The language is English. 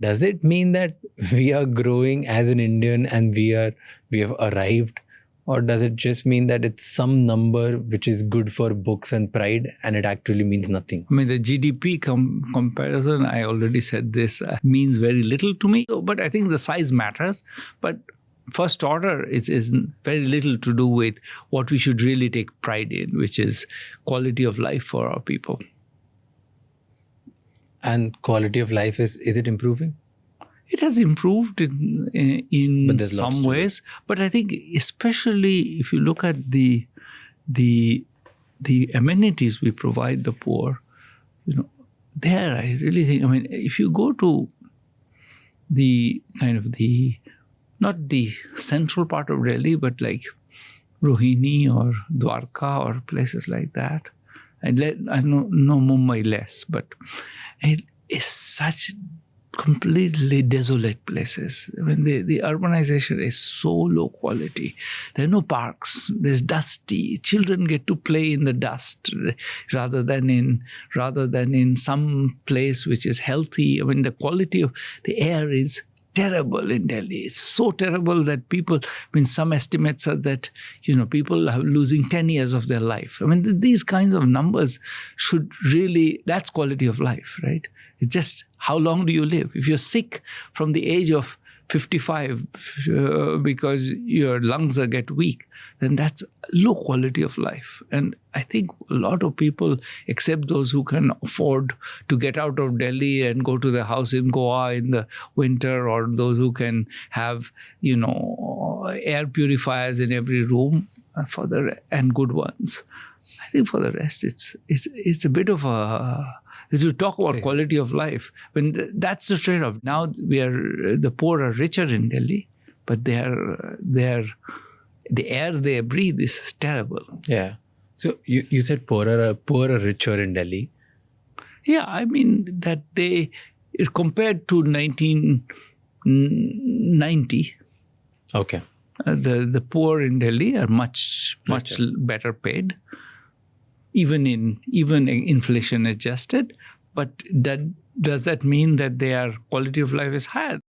Does it mean that we are growing as an Indian and we have arrived? Or does it just mean that it's some number which is good for books and pride and it actually means nothing? I mean, the GDP comparison, I already said this, means very little to me. But I think the size matters. But first order is very little to do with what we should really take pride in, which is quality of life for our people. And quality of life, is it improving? It has improved in some ways, but I think especially if you look at the amenities we provide the poor, there I really think, I mean, if you go to the kind of not the central part of Delhi, but like Rohini or Dwarka or places like that. I know Mumbai less, but it is such completely desolate places. I mean, the urbanization is so low quality. There are no parks. There's dusty. Children get to play in the dust rather than in some place which is healthy. I mean, the quality of the air is terrible in Delhi. It's so terrible that people, I mean, some estimates are that, people are losing 10 years of their life. I mean, these kinds of numbers should really, that's quality of life, right? It's just how long do you live? If you're sick from the age of 55 because your lungs get weak, then that's low quality of life. And I think a lot of people, except those who can afford to get out of Delhi and go to their house in Goa in the winter, or those who can have, air purifiers in every room and good ones. I think for the rest, it's a bit of a... To talk about quality of life, when that's the trade-off. Now the poor are richer in Delhi, but the air they breathe is terrible. Yeah. So you said poor are richer in Delhi. Yeah, I mean that compared to 1990. Okay. The poor in Delhi are much better paid. Even inflation adjusted, but does that mean that their quality of life is higher?